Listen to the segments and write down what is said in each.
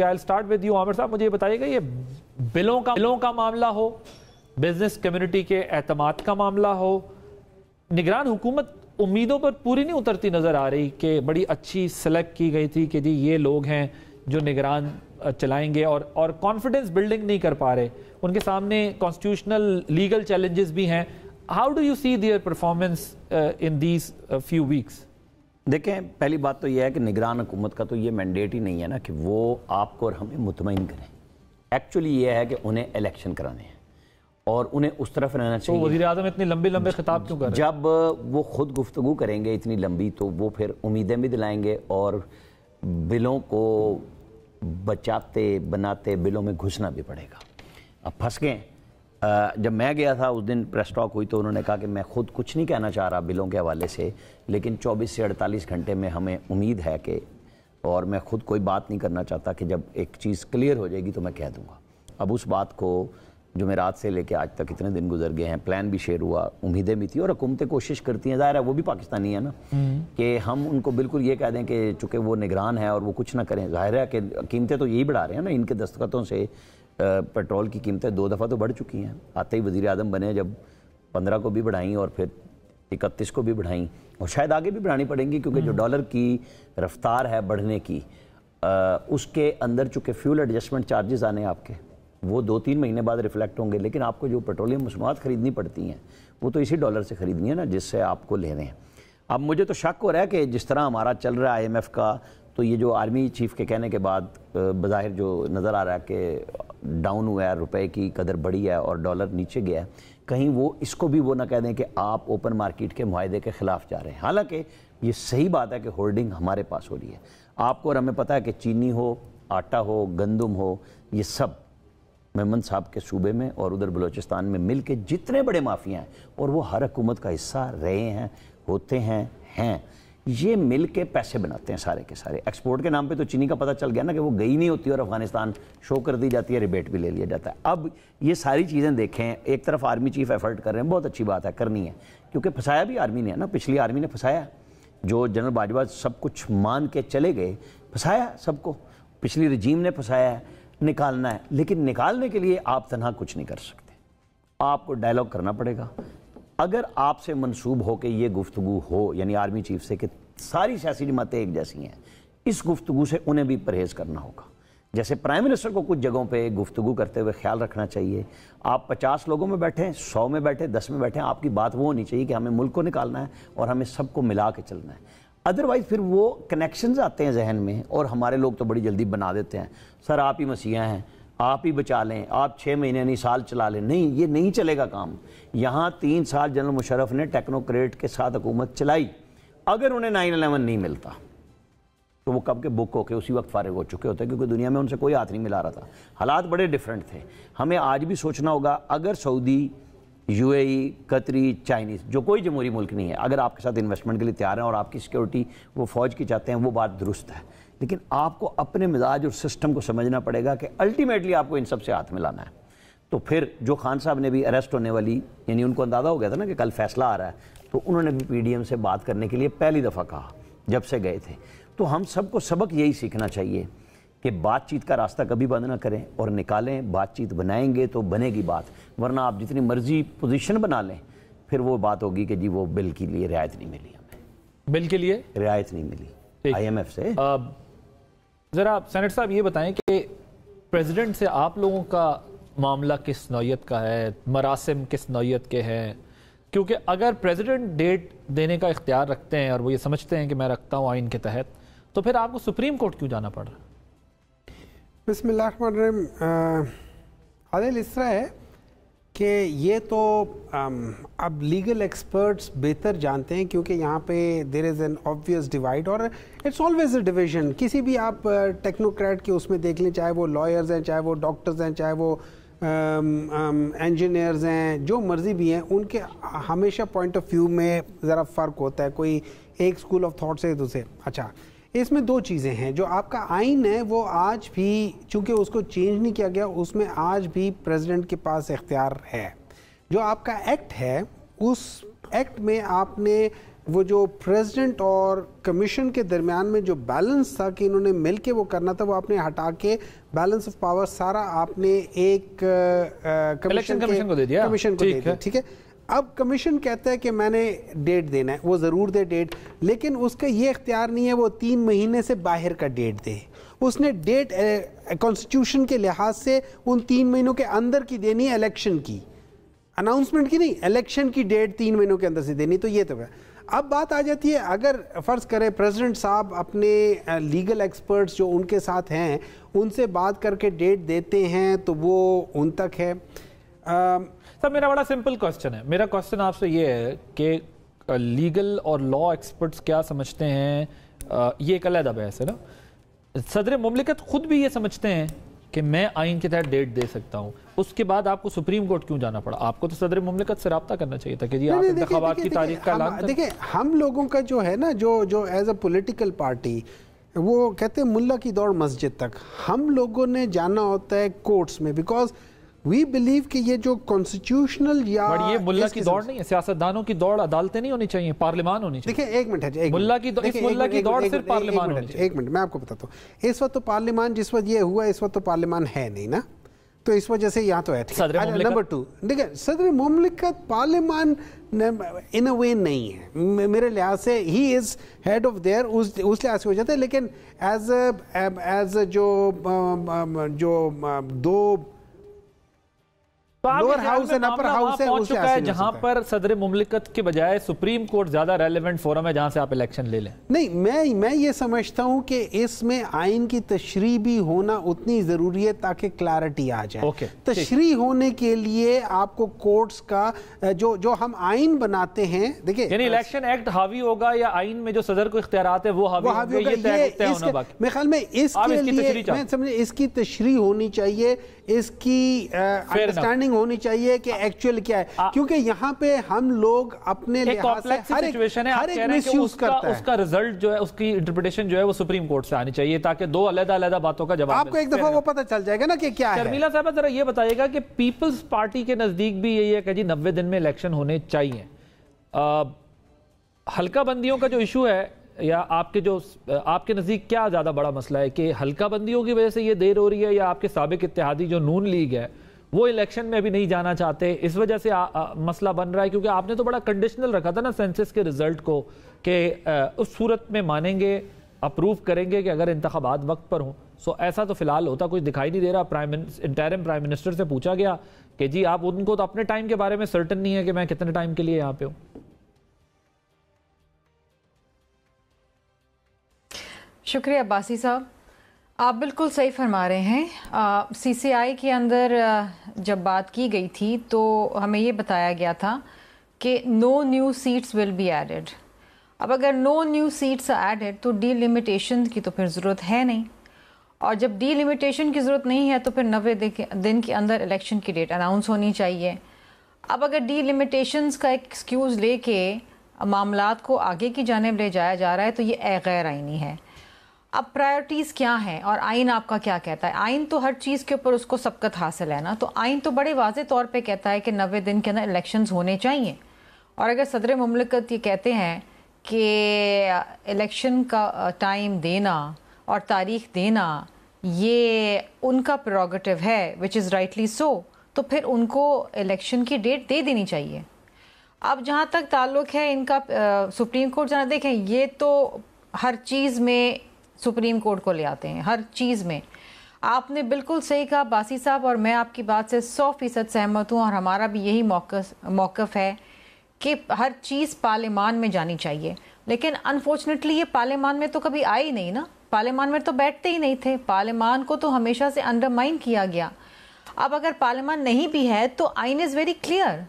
I'll start with you, عامر صاحب. مجھے یہ بتائیے گا یہ بلوں کا معاملہ ہو, بزنس کمیونٹی کے اعتماد کا معاملہ ہو, نگران حکومت امیدوں پر پوری نہیں اترتی نظر آ رہی کہ بڑی اچھی سلیکٹ کی گئی تھی کہ جی یہ لوگ ہیں جو نگران چلائیں گے, اور کانفیڈنس بلڈنگ نہیں کر پا رہے, ان کے سامنے کانسٹیٹیوشنل لیگل چیلنجز بھی ہیں. How do you see their performance in these few weeks? دیکھیں, پہلی بات تو یہ ہے کہ نگران حکومت کا تو یہ مینڈیٹ ہی نہیں ہے نا کہ وہ آپ کو اور ہمیں مطمئن کریں. ایکچولی یہ ہے کہ انہیں الیکشن کرانے ہیں اور انہیں اس طرف رہنا چاہیے. تو وزیر اعظم اتنی لمبے خطاب کیوں کر رہے ہیں؟ جب وہ خود گفتگو کریں گے اتنی لمبی تو وہ پھر امیدیں بھی دلائیں گے, اور بلوں کو بچاتے بناتے بلوں میں گھسنا بھی پڑے گا. اب پھنس گئے. جب میں گیا تھا اس دن پریس ٹاک ہوئی تو انہوں نے کہا کہ میں خود کچھ نہیں کہنا چاہ رہا بلوں کے حوالے سے, لیکن 24 سے 48 گھنٹے میں ہمیں امید ہے کہ, اور میں خود کوئی بات نہیں کرنا چاہتا کہ جب ایک چیز کلیئر ہو جائے گی تو میں کہہ دوں گا. اب اس بات کو جمعرات سے لے کے آج تک اتنے دن گزر گئے ہیں, پلان بھی شیئر ہوا, امیدیں بھی تھی, اور حکومتیں کوشش کرتی ہیں, ظاہر ہے وہ بھی پاکستانی ہیں نا, کہ ہم ان کو بالکل یہ کہہ دیں کہ چونکہ وہ نگران ہیں اور وہ کچھ نہ کریں. ظاہر ہے کہ قیمتیں تو یہی بڑھا رہے ہیں نا, ان کے دستخطوں سے پیٹرول کی قیمتیں 2 دفعہ تو بڑھ چکی ہیں. آتے ہی وزیر اعظم بنے جب 15 کو بھی بڑھائیں اور پھر 31 کو بھی بڑھائیں, اور شاید آگے بھی بڑھانی پڑیں گی, کیونکہ جو ڈالر کی رفتار ہے بڑھنے کی, اس کے اندر چونکہ فیول ایڈجسٹمنٹ چارجز آنے آپ کے وہ 2-3 مہینے بعد ریفلیکٹ ہوں گے, لیکن آپ کو جو پیٹرولیم مصنوعات خریدنی پڑتی ہیں وہ تو اسی ڈالر سے خریدنی ہے نا جس سے آپ کو لینے ہیں. اب مجھے تو شک ہو رہا ہے کہ جس طرح ہمارا چل رہا ہے IMF کا, تو یہ جو آرمی چیف کے کہنے کے بعد بظاہر جو نظر آ رہا ہے کہ ڈاؤن ہوا ہے, روپے کی قدر بڑھی ہے اور ڈالر نیچے گیا ہے, کہیں وہ اس کو بھی وہ نہ کہہ دیں کہ آپ اوپن مارکیٹ کے معاہدے کے خلاف جا رہے ہیں. حالانکہ یہ صحیح بات ہے کہ ہولڈنگ ہمارے پاس ہو رہی ہے. آپ کو اور ہمیں پتہ ہے کہ چینی ہو, آٹا ہو, گندم ہو, یہ سب میمن صاحب کے صوبے میں اور ادھر بلوچستان میں مل کے جتنے بڑے مافیا ہیں, اور وہ ہر حکومت کا حصہ رہے ہیں, ہوتے ہیں, یہ مل کے پیسے بناتے ہیں سارے کے سارے. ایکسپورٹ کے نام پہ تو چینی کا پتہ چل گیا نا کہ وہ گئی نہیں ہوتی اور افغانستان شو کر دی جاتی ہے, ریبیٹ بھی لے لیا جاتا ہے. اب یہ ساری چیزیں دیکھیں, ایک طرف آرمی چیف ایفرٹ کر رہے ہیں, بہت اچھی بات ہے, کرنی ہے, کیونکہ پھنسایا بھی آرمی نے ہے نا, پچھلی آرمی نے پھنسایا, جو جنرل باجوہ سب کچھ مان کے چلے گئے, پھنسایا سب کو, پچھلی رجیم نے پھنسایا ہے, نکالنا ہے. لیکن نکالنے کے لیے آپ تنہا کچھ نہیں کر سکتے, آپ کو ڈائلاگ کرنا پڑے گا. اگر آپ سے منسوب ہو کہ یہ گفتگو ہو, یعنی آرمی چیف سے, کہ ساری سیاسی جماعتیں ایک جیسی ہیں, اس گفتگو سے انہیں بھی پرہیز کرنا ہوگا. جیسے پرائم منسٹر کو کچھ جگہوں پہ گفتگو کرتے ہوئے خیال رکھنا چاہیے, آپ 50 لوگوں میں بیٹھیں, 100 میں بیٹھیں, 10 میں بیٹھیں, آپ کی بات وہ ہونی چاہیے کہ ہمیں ملک کو نکالنا ہے اور ہمیں سب کو ملا کے چلنا ہے. ادروائز پھر وہ کنیکشنز آتے ہیں ذہن میں, اور ہمارے لوگ تو بڑی جلدی بنا دیتے ہیں, سر آپ ہی مسیحا ہیں, آپ ہی بچا لیں, آپ 6 مہینے نہیں سال چلا لیں. نہیں, یہ نہیں چلے گا کام. یہاں 3 سال جنرل مشرف نے ٹیکنوکریٹ کے ساتھ حکومت چلائی. اگر انہیں 9/11 نہیں ملتا تو وہ کب کے بک ہو کے اسی وقت فارغ ہو چکے ہوتے, کیونکہ دنیا میں ان سے کوئی ہاتھ نہیں ملا رہا تھا. حالات بڑے ڈیفرنٹ تھے. ہمیں آج بھی سوچنا ہوگا, اگر سعودی, UAE, قطری, چائنیز, جو کوئی جمہوری ملک نہیں ہے, اگر آپ کے ساتھ انویسٹمنٹ کے لیے تیار ہیں اور آپ کی سیکیورٹی وہ فوج کی چاہتے ہیں, وہ بات درست ہے, لیکن آپ کو اپنے مزاج اور سسٹم کو سمجھنا پڑے گا کہ الٹیمیٹلی آپ کو ان سب سے ہاتھ ملانا ہے. تو پھر جو خان صاحب نے بھی اریسٹ ہونے والی, یعنی ان کو اندازہ ہو گیا تھا نا کہ کل فیصلہ آ رہا ہے, تو انہوں نے بھی PDM سے بات کرنے کے لیے پہلی دفعہ کہا جب سے گئے تھے. تو ہم سب کو سبق یہی سیکھنا چاہیے کہ بات چیت کا راستہ کبھی بند نہ کریں اور نکالیں. بات چیت بنائیں گے تو بنے گی بات, ورنہ آپ جتنی مرضی پوزیشن بنا لیں, پھر وہ بات ہوگی کہ جی وہ بل کے لیے رعایت نہیں ملی, ہمیں بل کے لیے رعایت نہیں ملی IMF سے. ذرا سینیٹر صاحب یہ بتائیں کہ پریزیڈنٹ سے آپ لوگوں کا معاملہ کس نوعیت کا ہے, مراسم کس نوعیت کے ہیں؟ کیونکہ اگر پریزیڈنٹ ڈیٹ دینے کا اختیار رکھتے ہیں اور وہ یہ سمجھتے ہیں کہ میں رکھتا ہوں آئین کے تحت, تو پھر آپ کو سپریم کورٹ کیوں جانا پڑ رہا ہے؟ بسم اللہ الرحمن الرحیم. عادل اس طرح ہے کہ یہ تو اب لیگل ایکسپرٹس بہتر جانتے ہیں, کیونکہ یہاں پہ دیر از این آبویس ڈیوائڈ, اور اٹس آلویز اے ڈویژن. کسی بھی آپ ٹیکنوکریٹ کے اس میں دیکھ لیں, چاہے وہ لائرز ہیں, چاہے وہ ڈاکٹرز ہیں, چاہے وہ انجینئرز ہیں, جو مرضی بھی ہیں, ان کے ہمیشہ پوائنٹ آف ویو میں ذرا فرق ہوتا ہے. کوئی ایک اسکول آف تھاٹ سے دوسرے. اچھا, اس میں 2 چیزیں ہیں. جو آپ کا آئین ہے وہ آج بھی, چونکہ اس کو چینج نہیں کیا گیا, اس میں آج بھی پریزیڈنٹ کے پاس اختیار ہے. جو آپ کا ایکٹ ہے, اس ایکٹ میں آپ نے وہ جو پریزیڈنٹ اور کمیشن کے درمیان میں جو بیلنس تھا کہ انہوں نے مل کے وہ کرنا تھا، وہ آپ نے ہٹا کے بیلنس آف پاور سارا آپ نے ایک کمیشن کو دے دیا. ٹھیک ہے. اب کمیشن کہتا ہے کہ میں نے ڈیٹ دینا ہے، وہ ضرور دے ڈیٹ، لیکن اس کا یہ اختیار نہیں ہے وہ 3 مہینے سے باہر کا ڈیٹ دے. اس نے ڈیٹ کانسٹیٹیوشن کے لحاظ سے ان 3 مہینوں کے اندر کی دینی ہے، الیکشن کی، اناؤنسمنٹ کی نہیں، الیکشن کی ڈیٹ 3 مہینوں کے اندر سے دینی. تو یہ تو ہے. اب بات آ جاتی ہے اگر فرض کرے پریزیڈنٹ صاحب اپنے لیگل ایکسپرٹس جو ان کے ساتھ ہیں ان سے بات کر کے ڈیٹ دیتے ہیں تو وہ ان تک ہے. سر میرا بڑا سمپل کوسچن ہے. میرا کوسچن آپ سے یہ ہے کہ لیگل اور لا ایکسپرٹس کیا سمجھتے ہیں، یہ ایک علیحدہ بحث ہے نا. صدر مملکت خود بھی یہ سمجھتے ہیں کہ میں آئین کے تحت ڈیٹ دے سکتا ہوں، اس کے بعد آپ کو سپریم کورٹ کیوں جانا پڑا؟ آپ کو تو صدر مملکت سے رابطہ کرنا چاہیے تھا کہ جی آپ انتخابات کی تاریخ کا اعلان کریں. دیکھیں ہم لوگوں کا جو ہے نا جو ایز اے پولیٹیکل پارٹی، وہ کہتے ہیں ملا کی دوڑ مسجد تک. ہم لوگوں نے جانا ہوتا ہے کورٹس میں، بیکاز وی بلیو کہ یہ جو کانسٹیٹیوشنل یا یہ ملا کی دوڑ نہیں ہے، سیاستدانوں کی دوڑ عدالتیں نہیں ہونی چاہیے، پارلیمان ہونی چاہیے. دیکھیں ایک منٹ ہے، ملا کی دوڑ صرف پارلیمان ہونی چاہیے. ایک منٹ میں آپ کو بتاتا ہوں. اس وقت تو پارلیمان جس وقت یہ ہوا اس وقت تو پارلیمان ہے نہیں نا، تو اس وجہ سے یہاں تو ہے. نمبر 2 دیکھیں صدر مملکت پارلیمان ان اے وے نہیں ہے میرے لحاظ سے. He is head of there, اس لحاظ سے ہو جاتا ہے، لیکن ایز جو دو lower house and upper house ہے پہنچ چکا ہے جہاں پر صدر مملکت کے بجائے سپریم کورٹ زیادہ ریلیونٹ فورم ہے جہاں سے آپ الیکشن لے لیں. نہیں میں یہ سمجھتا ہوں کہ اس میں آئین کی تشریح بھی ہونا اتنی ضروری ہے تاکہ کلیرٹی آ جائے. تشریح ہونے کے لیے آپ کو کورٹس کا جو ہم آئین بناتے ہیں، دیکھیں یعنی الیکشن ایکٹ حاوی ہوگا یا آئین میں جو صدر کو اختیارات ہے وہ حاوی ہوگا، یہ طے ہونا باقی. میرے خیال میں اس کے لیے میں سمجھے اس کی تشریح ہونی چاہیے، اس کی انڈرسٹینڈنگ ہونی چاہیے کہ ایکچوئل کیا ہے، کیونکہ یہاں پہ ہم لوگ اپنے لحاظ سے ہر ایک مس یوز کرتا ہے. اس کا رزلٹ جو ہے، اس کی انٹرپریٹیشن جو ہے وہ سپریم کورٹ سے آنی چاہیے تاکہ 2 علیحدہ باتوں کا جواب آپ کو ایک دفعہ وہ پتہ چل جائے گا نا کہ کیا ہے. شرمیلا صاحبہ ذرا یہ بتائیے گا کہ پیپلز پارٹی کے نزدیک بھی یہی ہے کہ جی 90 دن میں الیکشن ہونے چاہیے. حلقہ بندیوں کا جو ایشو ہے یا آپ کے نزدیک کیا زیادہ بڑا مسئلہ ہے کہ حلقہ بندیوں کی وجہ سے یہ دیر ہو رہی ہے، یا آپ کے سابق اتحادی جو نون لیگ ہے وہ الیکشن میں ابھی نہیں جانا چاہتے، اس وجہ سے مسئلہ بن رہا ہے؟ کیونکہ آپ نے تو بڑا کنڈیشنل رکھا تھا نا سینسس کے رزلٹ کو کہ اس صورت میں مانیں گے، اپروو کریں گے کہ اگر انتخابات وقت پر ہوں. سو ایسا تو فی الحال ہوتا کچھ دکھائی نہیں دے رہا. انٹرم پرائم منسٹر سے پوچھا گیا کہ جی آپ ان کو تو اپنے ٹائم کے بارے میں سرٹن نہیں ہے کہ میں کتنے ٹائم کے لیے یہاں پہ ہوں. شکریہ عباسی صاحب، آپ بالکل صحیح فرما رہے ہیں. سی سی آئی کے اندر جب بات کی گئی تھی تو ہمیں یہ بتایا گیا تھا کہ no new seats will be added. اب اگر نو نیو سیٹس ایڈڈ تو ڈی لیمیٹیشن کی تو پھر ضرورت ہے نہیں، اور جب ڈی لیمیٹیشن کی ضرورت نہیں ہے تو پھر 90 دن کے اندر الیکشن کی ڈیٹ اناؤنس ہونی چاہیے. اب اگر ڈی لیمیٹیشنز کا ایک ایکسکیوز لے کے معاملات کو آگے کی جانب لے جایا جا رہا ہے تو یہ غیر آئینی ہے. اب پرائرٹیز کیا ہیں اور آئین آپ کا کیا کہتا ہے؟ آئین تو ہر چیز کے اوپر اس کو سبقت حاصل ہے نا، تو آئین تو بڑے واضح طور پہ کہتا ہے کہ 90 دن کے اندر الیکشنز ہونے چاہیے. اور اگر صدر مملکت یہ کہتے ہیں کہ الیکشن کا ٹائم دینا اور تاریخ دینا یہ ان کا پریروگیٹو ہے وچ از رائٹلی سو، تو پھر ان کو الیکشن کی ڈیٹ دے دینی چاہیے. اب جہاں تک تعلق ہے ان کا سپریم کورٹ جانا، دیکھیں یہ تو ہر چیز میں سپریم کورٹ کو لے آتے ہیں، ہر چیز میں. آپ نے بالکل صحیح کہا باسی صاحب، اور میں آپ کی بات سے 100% سہمت ہوں، اور ہمارا بھی یہی موقف ہے کہ ہر چیز پارلیمان میں جانی چاہیے. لیکن انفارچونیٹلی یہ پارلیمان میں تو کبھی آئی نہیں نا، پارلیمان میں تو بیٹھتے ہی نہیں تھے، پارلیمان کو تو ہمیشہ سے انڈرمائن کیا گیا. اب اگر پارلیمان نہیں بھی ہے تو آئین is very clear,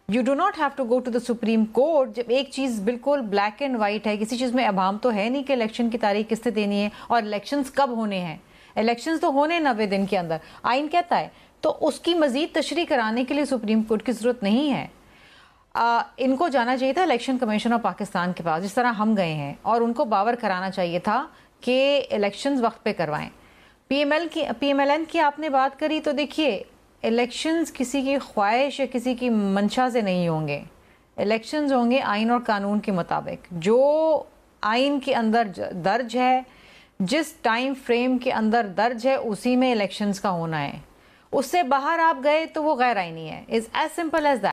you do not have to go to the Supreme Court. جب ایک چیز بالکل بلیک اینڈ وائٹ ہے، کسی چیز میں ابہام تو ہے نہیں کہ الیکشن کی تاریخ کس سے دینی ہے اور الیکشنز کب ہونے ہیں. الیکشنز تو ہونے 90 دن کے اندر آئین کہتا ہے، تو اس کی مزید تشریح کرانے کے لیے سپریم کورٹ کی ضرورت نہیں ہے. ان کو جانا چاہیے تھا الیکشن کمیشن آف پاکستان کے پاس، جس طرح ہم گئے ہیں، اور ان کو باور کرانا چاہیے تھا کہ الیکشنز وقت پہ کروائیں. پی ایم ایل این کی آپ نے بات کری، تو دیکھیے الیکشنز کسی کی خواہش یا کسی کی منشا سے نہیں ہوں گے. الیکشنز ہوں گے آئین اور قانون کے مطابق، جو آئین کے اندر درج ہے، جس ٹائم فریم کے اندر درج ہے اسی میں الیکشنز کا ہونا ہے. اس سے باہر آپ گئے تو وہ غیر آئینی ہے. Is as simple as that.